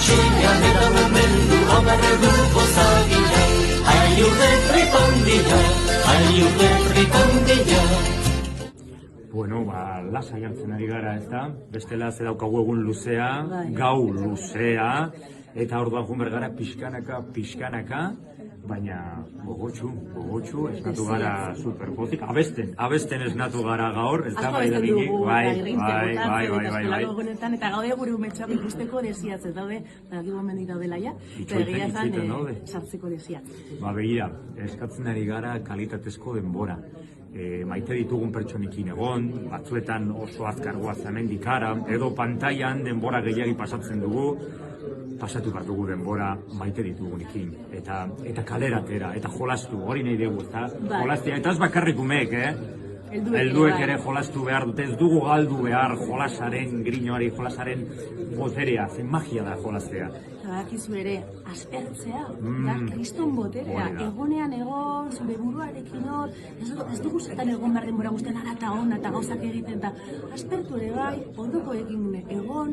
etxean eta momentu amarreguko zagila. Aiurde tripandila, aiurde tripandila. Bueno, lasai hartzen ari gara, ez da? Bestela ze daukagu egun luzea, gau luzea, eta orduan jun bergara pixkanaka, baina gogotxu, esnatu gara superpozik, abesten esnatu gara gaur, ez da, bai, eta gaude gure umetxoak ikusteko desiatzen daude, dakigu hemendik daudela ja, eta egia zan sartzeko desiat. Begira, eskatzen ari gara kalitatezko denbora. Maite ditugun pertsonekin egon, batzuetan oso azkargoa hemendik ara, edo pantailan denbora gehiagi pasatzen dugu, pasatu bat dugu denbora maite ditugunekin, eta kaleratera, eta jolastu, hori nahi dugu, eta jolastea, eta ez bakarrik umeek, helduek ere jolastu behar dute, ez dugu galdu behar jolasaren grinoari, jolasaren boterea, zen magia da jolastea. Badakizu ere, aspertzea, da, kriston boterea, egonean egon, zure buruarekin hor, ez dugu zertan egon behar denbora guztian, eta ona, eta gauzak egiten, eta aspertu ere bai, ondoko egin egon,